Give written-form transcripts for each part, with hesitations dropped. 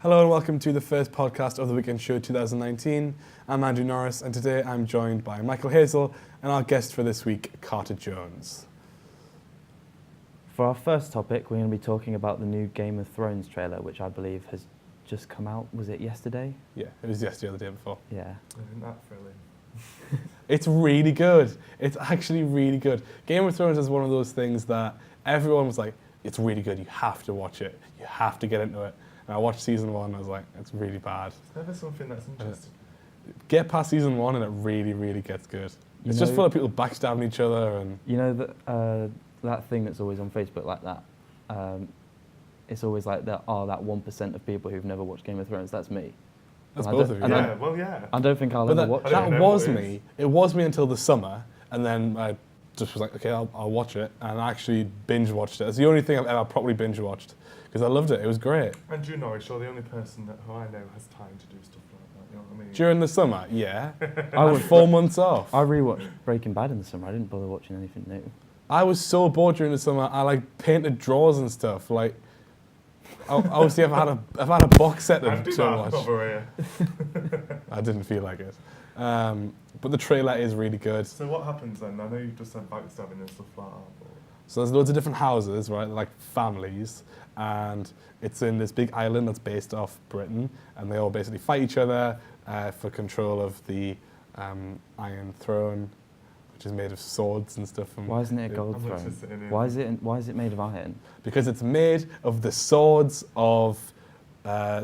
Hello and welcome to the first podcast of the Weekend Show 2019. I'm Andrew Norris and today I'm joined by Michael Hazel and our guest for this week, Carter Jones. For our first topic, we're going to be talking about the new Game of Thrones trailer, which I believe has just come out. Was it yesterday? Yeah, it was yesterday or the day before. Yeah. Isn't that thrilling? It's really good. It's actually really good. Game of Thrones is one of those things that everyone was like, it's really good, you have to watch it. You have to get into it. And I watched season 1 and I was like, it's really bad. It's never something that's interesting. Get past season 1 and it really, really gets good. It's just full of people backstabbing each other and... You know that thing that's always on Facebook like that? It's always like that 1% of people who've never watched Game of Thrones, that's me. That's And both of you. Yeah, well, yeah. I don't think I'll ever watch it. That was me. It was me until the summer, and then I just was like, okay, I'll watch it, and I actually binge watched it. It's the only thing I've ever properly binge watched because I loved it. It was great. And you know, you're the only person who I know has time to do stuff like that. You know what I mean? During the summer, yeah. I I had 4 months off. I rewatched Breaking Bad in the summer. I didn't bother watching anything new. I was so bored during the summer. I like painted drawers and stuff. Like, obviously, I've had a box set I of do to that watch. over here. I didn't feel like it. But the trailer is really good. So what happens then? I know you've just said backstabbing and stuff like that. But So there's loads of different houses, right, like families, and it's in this big island that's based off Britain, and they all basically fight each other for control of the Iron Throne, which is made of swords and stuff. And Why isn't it a gold I'm throne? just sitting here. Why is it made of iron? Because it's made of the swords of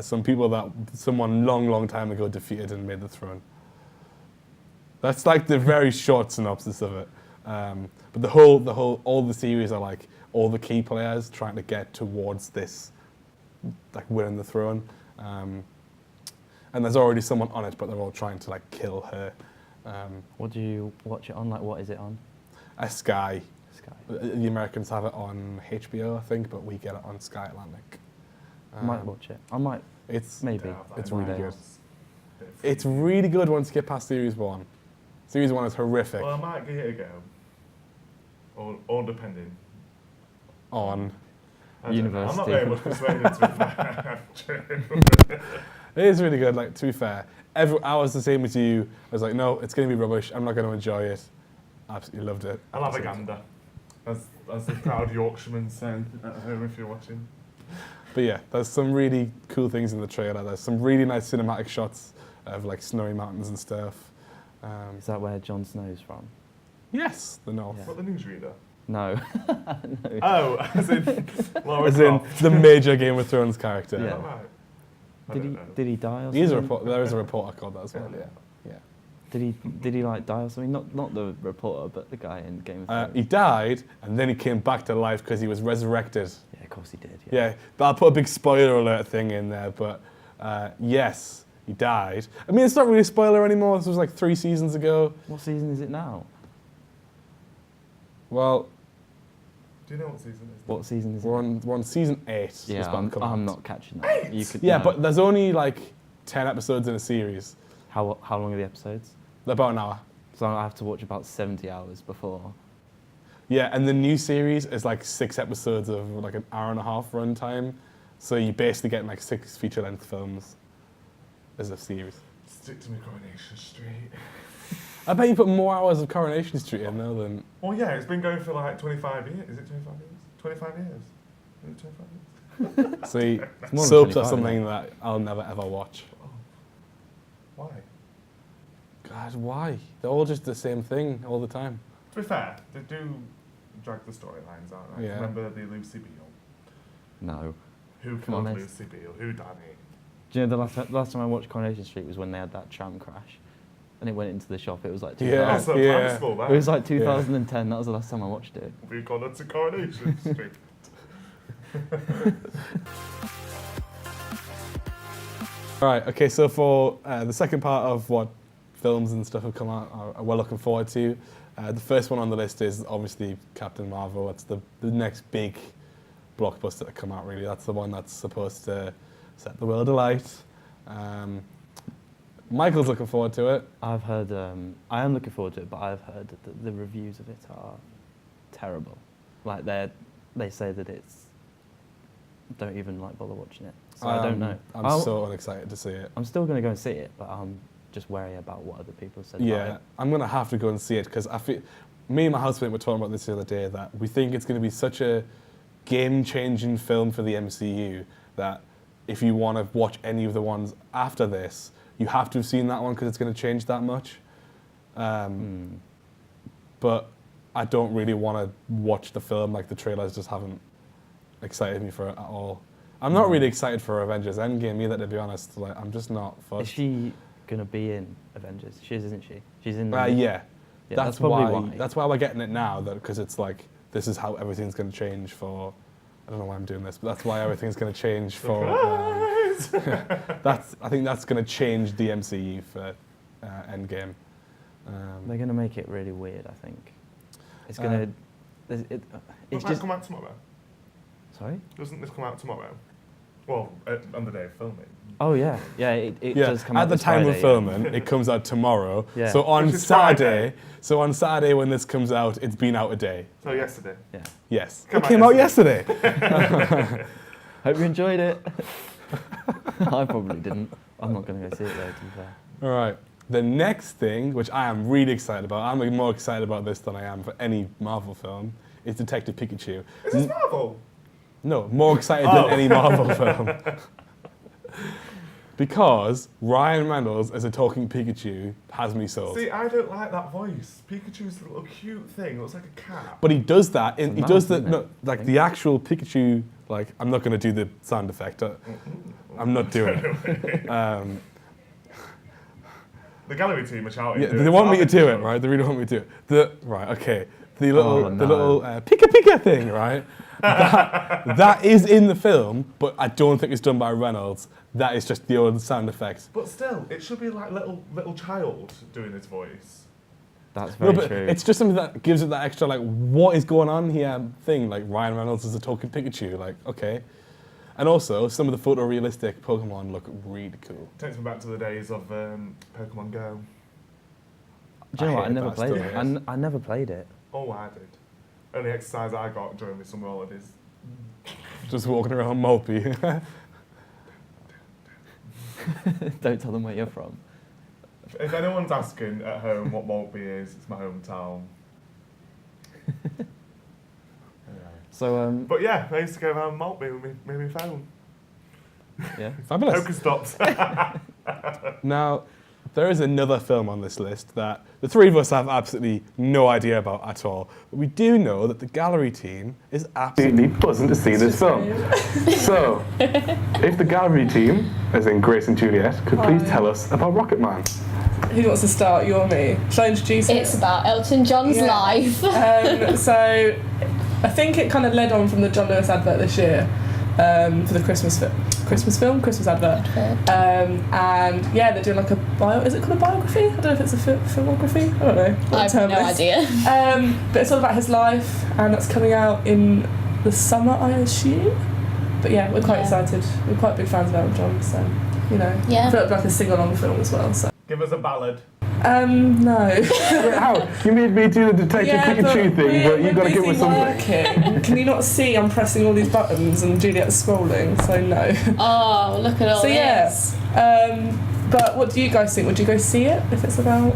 some people that someone long time ago defeated and made the throne. That's like the very short synopsis of it. But all the series are like all the key players trying to get towards this, like winning the throne. And there's already someone on it, but they're all trying to like kill her. What do you watch it on? Like, what is it on? Sky. Sky. The Americans have it on HBO, I think, but we get it on Sky Atlantic. I might watch it. I might. It's Maybe. Yeah, that it's in my really good. house. Bit of It's freedom. really good once you get past series 1. Series 1 is horrific. Well, I might give it a go. All depending. On I don't know. I'm University. not very much persuaded to be fair. it is really good. Like, to be fair, I was the same as you. I was like, no, it's going to be rubbish. I'm not going to enjoy it. Absolutely loved it. I'll have a gander. As the proud Yorkshireman said at home if you're watching. But yeah, there's some really cool things in the trailer. There's some really nice cinematic shots of like snowy mountains and stuff. Is that where Jon Snow's from? Yes, the North. Yeah. What, the newsreader? No. No. Oh, as in Laura As in Croft. the major Game of Thrones character. Yeah. Oh, right. I Did don't he know. did he die or something? He is a report. There is a reporter called that as well. Yeah. Yeah. Did he like die or something? Not the reporter, but the guy in Game of Thrones. He died and then he came back to life because he was resurrected. Yeah, of course he did. Yeah, but I'll put a big spoiler alert thing in there. But yes, he died. I mean, it's not really a spoiler anymore. This was like 3 seasons ago. What season is it now? Well, Do you know what season it is? What season is we're it? on season 8. It's Yeah, about to come I'm out. not catching that. You could, Yeah, no. but there's only like 10 episodes in a series. How long are the episodes? They're about an hour. So I have to watch about 70 hours before. Yeah, and the new series is like 6 episodes of like an hour and a half run time. So you basically get like 6 feature-length films as a series. Stick to me, Coronation Street. I bet you put more hours of Coronation Street in though than... Well, yeah, it's been going for like 25 years. Is it 25 years? 25 years? Is it 25 years? See, more than soaps 25, are something isn't that I'll never ever watch. Oh. Why? God, why? They're all just the same thing all the time. To be fair, they do drag the storylines out. Right? Yeah. Remember the Lucy Beale? No. Who Come on, killed let's- Lucy Beale? Who done it? Do you know the last time I watched Coronation Street was when they had that tram crash, and it went into the shop. It was like 2000. Yeah. That's so yeah. primary school, that. It was like 2010. That was the last time I watched it. We've gone on to Coronation Street. Right, okay, so for the second part of what films and stuff have come out, we're looking forward to. The first one on the list is obviously Captain Marvel. It's the next big blockbuster to come out, really. That's the one that's supposed to set the world alight. Michael's looking forward to it. I've heard. I am looking forward to it, but I've heard that the reviews of it are terrible. Like they say that it's don't even like bother watching it. So I don't know. I'm so unexcited to see it. I'm still going to go and see it, but I'm just wary about what other people said about Yeah, it. I'm going to have to go and see it because I feel, me and my housemate were talking about this the other day, that we think it's going to be such a game-changing film for the MCU that if you want to watch any of the ones after this, you have to have seen that one because it's going to change that much. But I don't really want to watch the film. Like, the trailers just haven't excited me for it at all. I'm not really excited for Avengers Endgame either, to be honest. Like, I'm just not fussed. Is she going to be in Avengers? She is, isn't she? She's in the... Yeah. Yeah, That's probably why. That's why we're getting it now, because it's like, this is how everything's going to change for... I don't know why I'm doing this, but that's why everything's going to change for... I think that's going to change the MCU for Endgame. They're going to make it really weird, I think. It's going to... Doesn't that come out tomorrow? Sorry? Doesn't this come out tomorrow? Well, on the day of filming. Oh, yeah. Yeah, it does come out at the this time Friday, of filming, it comes out tomorrow. Yeah. So on Which is Saturday, Friday. when this comes out, it's been out a day. So yesterday. Yeah. Yes. Come It out came out yesterday. Hope you enjoyed it. I probably didn't. I'm not going to go see it, though, to be fair. All right. The next thing, which I am really excited about, I'm more excited about this than I am for any Marvel film, is Detective Pikachu. Is this Marvel? No, more excited than any Marvel film. Because Ryan Reynolds as a talking Pikachu has me sold. See, I don't like that voice. Pikachu's a little cute thing. It looks like a cat. But he does that. It's a He mouse, does the isn't it? no, like the actual Pikachu. Like, I'm not going to do the sound effect. I'm not doing it. The gallery team are shouting. Yeah, they want me to do it, right? They really want me to do it. Right, okay. The little, no. the little Pika Pika thing, right? that is in the film, but I don't think it's done by Reynolds. That is just the old sound effects. But still, it should be like little child doing his voice. That's very No, but true. it's just something that gives it that extra, like, what is going on here thing. Like, Ryan Reynolds is a talking Pikachu. Like, okay. And also, some of the photorealistic Pokemon look really cool. Takes me back to the days of Pokemon Go. Do you know what? I hate never that played stuff. it. I never played it. Oh, I did. Only exercise I got during my summer holidays. Just walking around Maltby. Don't tell them where you're from. If anyone's asking at home what Maltby is, it's my hometown. So, But yeah, I used to go around Maltby with my phone. yeah. Fabulous. Poker stops. Now, there is another film on this list that the three of us have absolutely no idea about at all. But we do know that the gallery team is absolutely buzzing to see this film. So, if the gallery team, as in Grace and Juliet, could please tell us about Rocket Man. Who wants to start? You or me? Shall I introduce it? It's about Elton John's Yeah. life. So, I think it kind of led on from the John Lewis advert this year for the Christmas advert. And yeah, they're doing like is it called a biography? I don't know if it's a filmography. I don't know. what I the term have no is. idea. But it's all about his life, and that's coming out in the summer, I assume. But yeah, we're quite excited. We're quite big fans of Elton John, so you know, Yeah. I feel like a sing-along film as well. So Give us a ballad. no. Wait, how? You made me do the Detective Pikachu thing, but you've got to give us something. something. Can you not see I'm pressing all these buttons and Juliet's scrolling? So no. Oh, look at all So this. yeah. But what do you guys think? Would you go see it if it's about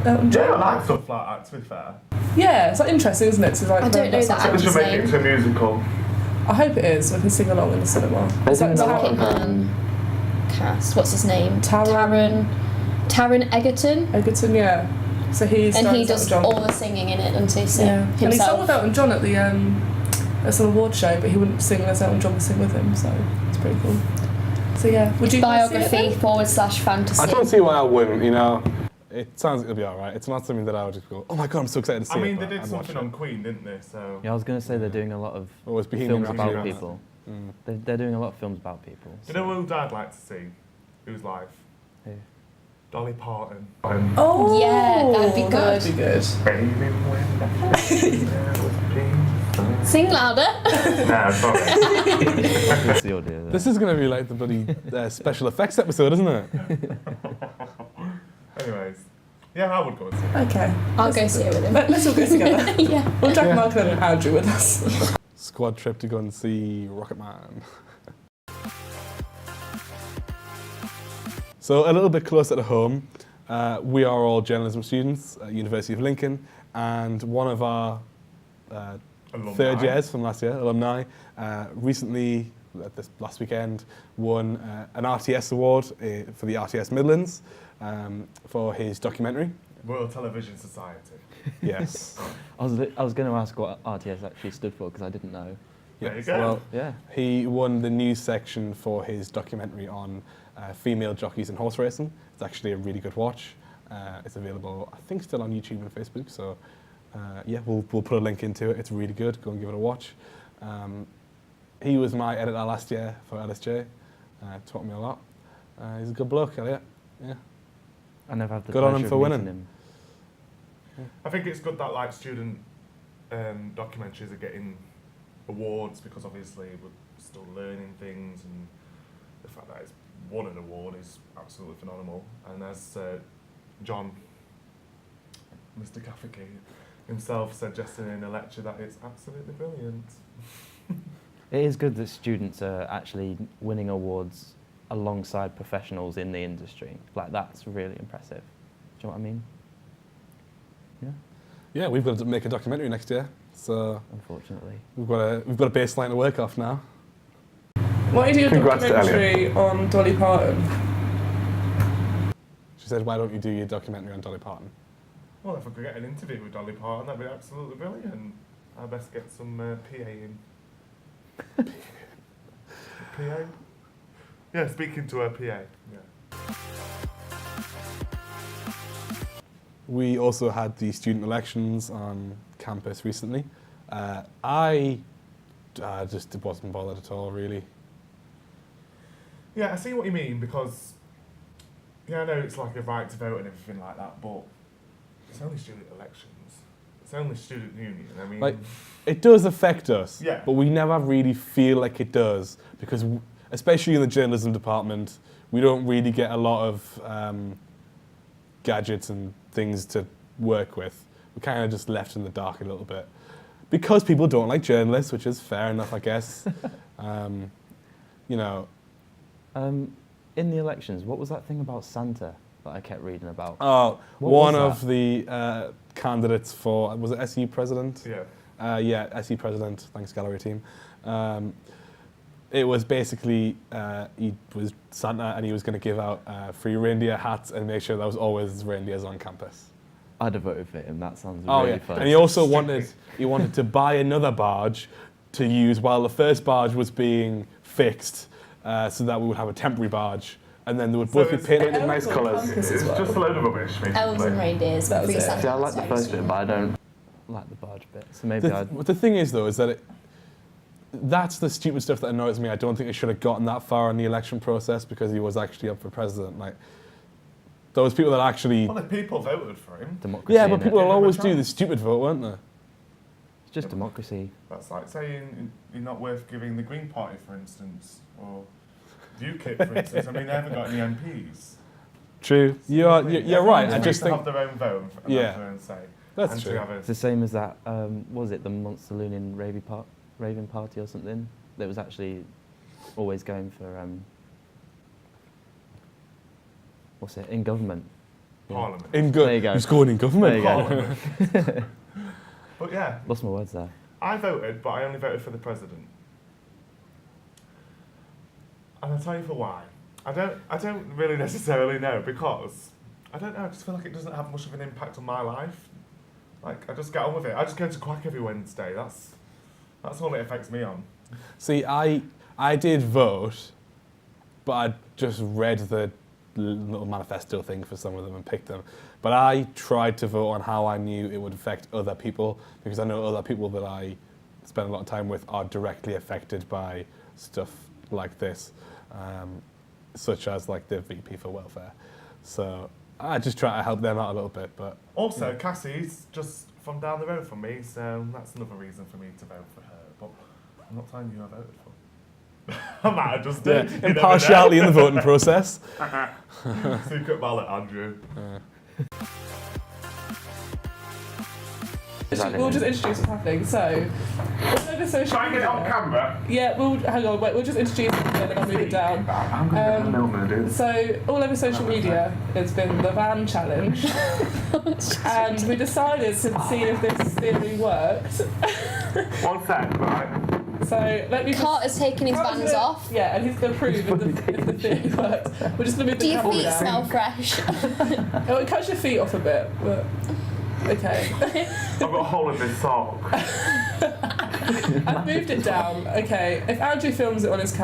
Elton Yeah, I John? like stuff like that, to be fair. Yeah, it's like interesting, isn't it? To like I don't know that. They should make it Same. into a musical. I hope it is. We can sing along in the cinema. It's like Rocket Man cast. What's his name? Taron Taron Egerton. Egerton, yeah. So he's And he stars does Elton John. all the singing in it, doesn't he? So Yeah. And he sang himself. with Elton John at the at some award show, but he wouldn't sing unless Elton John would sing with him. So it's pretty cool. So yeah, would you guys see it Biography then? / fantasy. I don't see why I wouldn't, you know. It sounds like it'll be alright. It's not something that I would just go, oh my god, I'm so excited to see I it. mean, they but did I'd watch something it. on Queen, didn't they? So Yeah, I was going to say they're doing a lot of Oh, it's Bohemian films Rhapsody. about people. They're doing a lot of films about people. you know who I'd like to see? Whose life? Who? Dolly Parton. Oh, Yeah, that'd be good. That'd be good. Sing louder. No, sorry. It's the audio. This is going to be like the bloody special effects episode, isn't it? Anyways, yeah, I would go and see it. Okay. I'll go see it with him. Let's all go together. Yeah. We'll drag Michael and Andrew with us. Squad trip to go and see Rocket Man. So a little bit closer to home, we are all journalism students at University of Lincoln, and one of our third years from last year, alumni, recently, this last weekend, won an RTS award for the RTS Midlands for his documentary. Royal Television Society. Yes. I was going to ask what RTS actually stood for because I didn't know. There you Yes. go. Well, Yeah. he won the news section for his documentary on female jockeys and horse racing. It's actually a really good watch. It's available, I think, still on YouTube and Facebook. So, yeah, we'll put a link into it. It's really good. Go and give it a watch. He was my editor last year for LSJ. Taught me a lot. He's a good bloke, Elliot. Yeah. I never had the Good on pleasure him for of meeting winning. him. I think it's good that like student documentaries are getting awards because obviously we're still learning things, and the fact that it's won an award is absolutely phenomenal. And as John, Mr. Cafferkey himself said yesterday in a lecture, that it's absolutely brilliant. It is good that students are actually winning awards alongside professionals in the industry. Like, that's really impressive. Do you know what I mean? Yeah, Yeah, we've got to make a documentary next year. So unfortunately. we've got a baseline to work off now. Why do you do a Congrats to documentary on Dolly Parton? She said, why don't you do your documentary on Dolly Parton? Well, if I could get an interview with Dolly Parton, that'd be absolutely brilliant. I best get some PA in. PA? Yeah, speaking to her PA. Yeah. We also had the student elections on campus recently. I just wasn't bothered at all, really. Yeah, I see what you mean, because yeah, I know it's like a right to vote and everything like that, but it's only student elections. It's only student union. I mean, Like, it does affect us, Yeah. but we never really feel like it does because, especially in the journalism department, we don't really get a lot of gadgets and things to work with. We're kind of just left in the dark a little bit because people don't like journalists, which is fair enough, I guess. You know. In the elections, what was that thing about Santa that I kept reading about? Oh, What one was of the candidates for, was it SU president? yeah. Yeah, SE president, thanks gallery team. It was basically, he was Santa and he was going to give out free reindeer hats and make sure there was always reindeers on campus. I'd have voted for him. That sounds Oh really yeah, fun. and he also wanted to buy another barge to use while the first barge was being fixed, so that we would have a temporary barge, and then they would So both be it's- painted in Elves nice on colours. campus It's as well. just a load of rubbish, basically. Elves and reindeers. That was free it. Santa See, I like Claus the very first bit, soon. but I don't like the barge bit. So maybe I'd... The thing is, though, is that that's the stupid stuff that annoys me. I don't think it should have gotten that far in the election process because he was actually up for president. Like, those people that actually... Well, if people voted for him, democracy. Yeah, but innit? people will Give him a always do chance. the stupid vote, won't they? It's just democracy. that's like saying you're not worth giving the Green Party, for instance, or UKIP, for instance. I mean, they haven't got any MPs. True. You're right. I Everyone's just free to think... have their own vote and Yeah. have their own say. That's and true. To have It's the same as that, was it the Monster Loonian Raving Party or something? That was actually always going for, what's it, in government. Yeah. Parliament. In There you go. Who's going in government? There you go. Parliament. But yeah, Lost my words there. I voted, but I only voted for the president. And I'll tell you for why. I don't really necessarily know, because I don't know, I just feel like it doesn't have much of an impact on my life. Like, I just get on with it. I just go to Quack every Wednesday. That's all it affects me on. See, I did vote, but I just read the little manifesto thing for some of them and picked them. But I tried to vote on how I knew it would affect other people, because I know other people that I spend a lot of time with are directly affected by stuff like this, such as like the VP for welfare. So I just try to help them out a little bit. But Also, Cassie's just from down the road from me, so that's another reason for me to vote for her. But I'm not telling you who I voted for. I might have just did. You never know. impartiality in the voting process. Secret ballot, Andrew. we'll just introduce what's happening. So, all over social Try and get it on media- camera. Yeah, hang on, wait, we'll just introduce it and then I'll move it down. I'm going to do it. So, all over social media, it's been the van challenge, and we decided to see if this theory worked. 1 sec, right? So, let me just... Carter's taking his Carter's vans gonna- off. Yeah, and he's going to prove if the theory works. We're just going to move Do the your camera feet down. smell fresh? Oh, it cuts your feet off a bit, but... Okay. I've got a hole in this sock. I've moved it down. Okay. If Andrew films it on his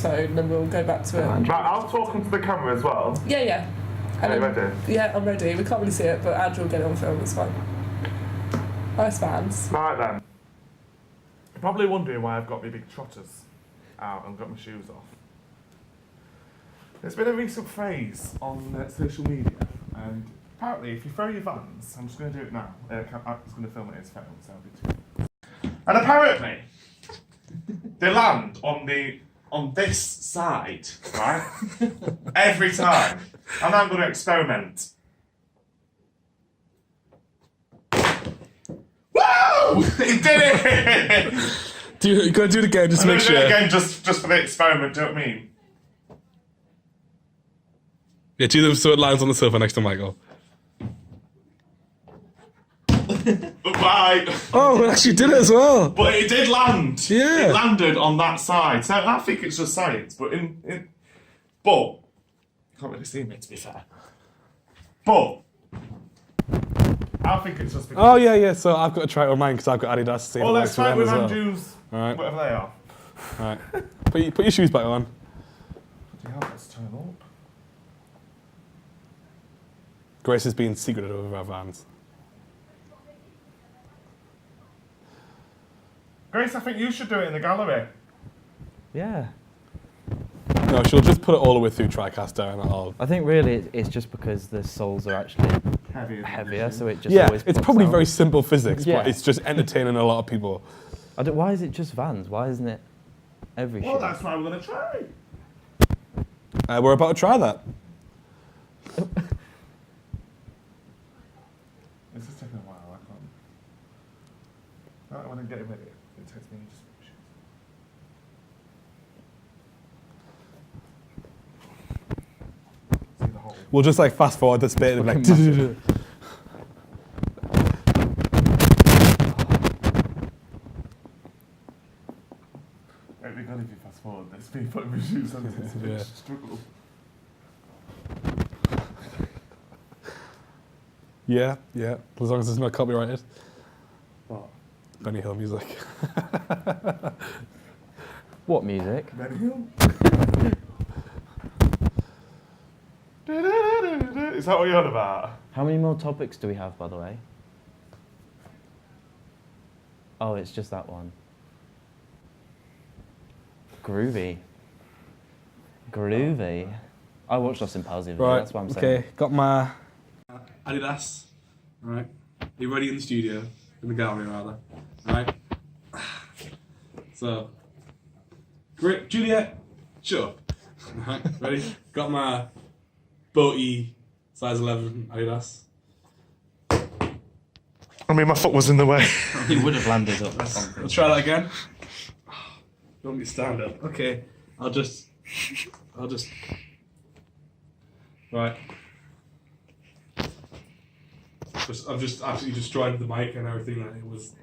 phone, then we'll go back to it. Right, I'll talk into the camera as well. Yeah. Are you then- ready? Yeah, I'm ready. We can't really see it, but Andrew will get it on film. It's fine. Nice fans. Right then. You're probably wondering why I've got my big trotters out and got my shoes off. There's been a recent phrase on social media, and apparently if you throw your vans, I'm just going to do it now. I'm just going to film it as phone, so I'll be too. And apparently, they land on this side, right? Every time. And I'm going to experiment. Woo! He did it! You gotta do it again, just I'm to make gonna do it sure. again just for the experiment, do you know what I mean? Yeah, do them so it lands on the sofa next to Michael. Right. Oh, it actually did it as well. But it did land. Yeah. It landed on that side. So I think it's just science. But but you can't really see me, to be fair. But I think it's just because. Oh yeah. So I've got to try it on mine because I've got Adidas. Well, let's try it with as well. Andrew's, Alright. whatever they are. Alright. Put your shoes back on. Yeah, let's turn up. Grace is being secretive over our vans. Grace, I think you should do it in the gallery. Yeah. No, she'll just put it all the way through TriCaster and I'll... I think really it's just because the soles are actually heavier, so it just Yeah, always it's pops probably out. very simple physics, Yeah. but it's just entertaining a lot of people. Why is it just Vans? Why isn't it every Well, shoe? that's why we're going to try. We're about to try that. This is taking a while, I can't. When I get it ready, it takes me just. See the hole. We'll just like fast forward this bit and be like... Fucking It'd be good if you fast forward this, me putting my shoes on, it's a bit Yeah. struggle. Yeah, as long as it's not copyrighted. What? Benny Hill music. What music? Benny Hill? Is that what you're on about? How many more topics do we have, by the way? Oh, it's just that one. Groovy. I watched Lost in Pals the other day, Right, that's what I'm saying. okay, got my... Adidas. Alright. Are you ready in the studio? In the gallery, rather. Alright. So... Great, Juliet, shut up. Alright, ready? Got my boaty size 11 Adidas. I mean, my foot was in the way. He would have landed up. We'll try that again. You want me to stand up? Okay. I'll just... Right. I've just absolutely destroyed the mic and everything. That it was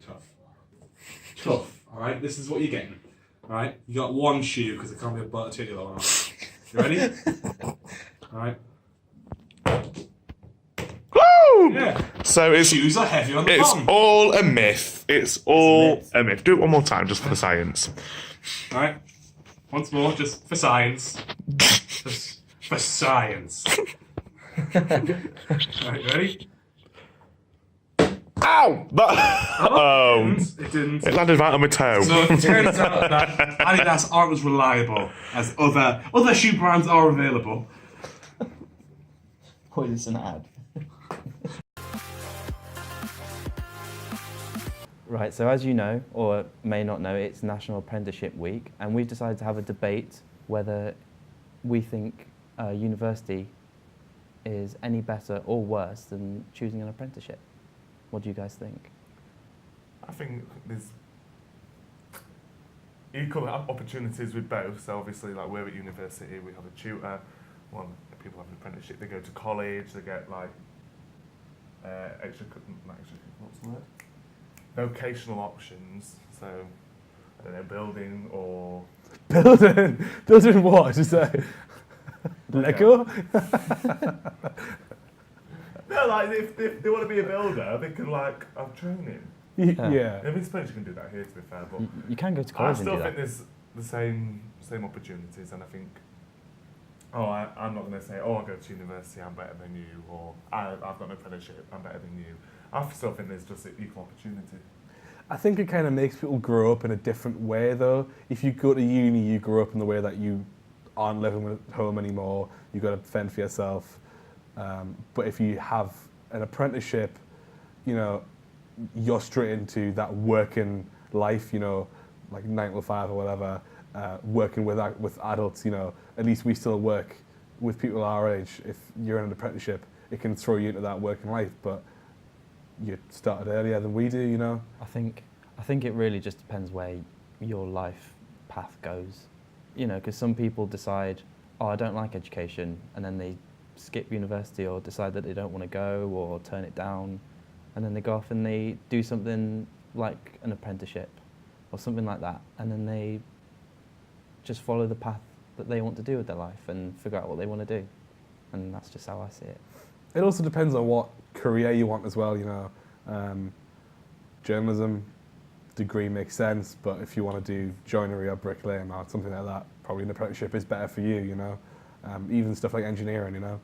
tough. All right. This is what you're getting. All right. You got one shoe because it can't be a butter titty long enough. You ready? All right. Woo! Yeah. So it's Shoes are heavy on the it's bottom. all a myth. It's all myth. a myth. Do it one more time, just for the science. All right. Once more, just for science. Just for science. All right. Ready? Ow! It didn't. It landed right on my toe. So it turns out that Adidas aren't as reliable as other shoe brands are available. What is an ad? Right, so as you know, or may not know, it's National Apprenticeship Week, and we've decided to have a debate whether we think university is any better or worse than choosing an apprenticeship. What do you guys think? I think there's equal opportunities with both. So obviously, like we're at university, we have a tutor. Well, people have an apprenticeship. They go to college. They get like what's the word? Vocational options. So I don't know, building or Building what? Is that Lego? no, like if they want to be a builder, they can like have training. Yeah. I mean, I suppose you can do that here, to be fair, but You can go to I college and still do think that. there's the same opportunities, and I think, I'm not going to say, I go to university, I'm better than you, or I've got an apprenticeship, I'm better than you. I still think there's just equal opportunity. I think it kind of makes people grow up in a different way, though. If you go to uni, you grow up in the way that you aren't living at home anymore. You've got to fend for yourself. But if you have an apprenticeship, you know, you're straight into that working life, you know, like 9 to 5 or whatever, working with adults, you know. At least we still work with people our age. If you're in an apprenticeship, it can throw you into that working life, but you started earlier than we do, you know. I think it really just depends where your life path goes. You know, because some people decide, I don't like education, and then they skip university or decide that they don't want to go or turn it down, and then they go off and they do something like an apprenticeship or something like that, and then they just follow the path that they want to do with their life and figure out what they want to do. And that's just how I see it. It also depends on what career you want as well, you know. Journalism degree makes sense, but if you want to do joinery or bricklaying or something like that, probably an apprenticeship is better for you, you know. Even stuff like engineering, you know.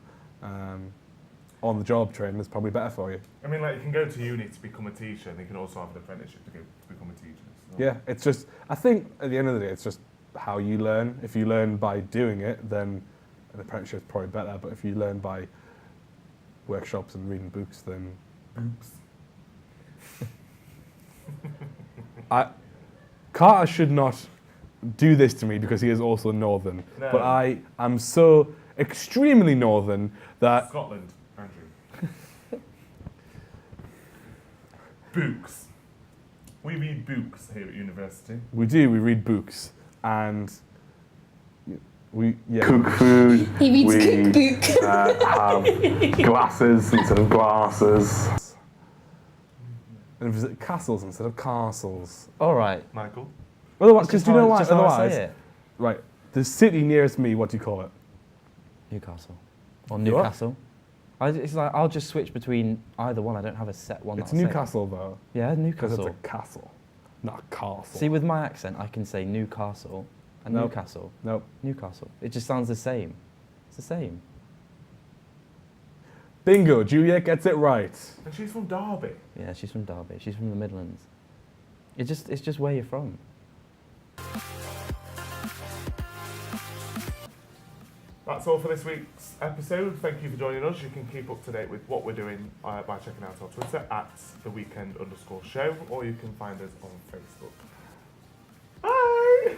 On-the-job training is probably better for you. I mean, like you can go to uni to become a teacher, and you can also have an apprenticeship to become a teacher. So. Yeah, it's just, I think at the end of the day, it's just how you learn. If you learn by doing it, then an apprenticeship is probably better, but if you learn by workshops and reading books, then Carter should not do this to me because he is also northern. No. But I am so extremely northern that Scotland, Andrew. Books. We read books here at university. we read books and Cook food. He reads We, cookbook. have glasses instead of glasses. and visit castles instead of castles. All right. Michael? Otherwise, It's because do you know why? just how I Otherwise, say it. right, the city nearest me, what do you call it? Newcastle. Or What? Newcastle. It's like I'll just switch between either one. I don't have a set one. It's that I'll say. Newcastle though, Yeah, because it's Newcastle. a castle, not a castle. See, with my accent, I can say Newcastle and Nope. Newcastle. Nope. Newcastle. It just sounds the same. It's the same. Bingo, Juliet gets it right. And she's from Derby. Yeah, she's from Derby. She's from the Midlands. It's just where you're from. That's all for this week's episode. Thank you for joining us. You can keep up to date with what we're doing by checking out our Twitter at @theweekend_show, or you can find us on Facebook. Bye!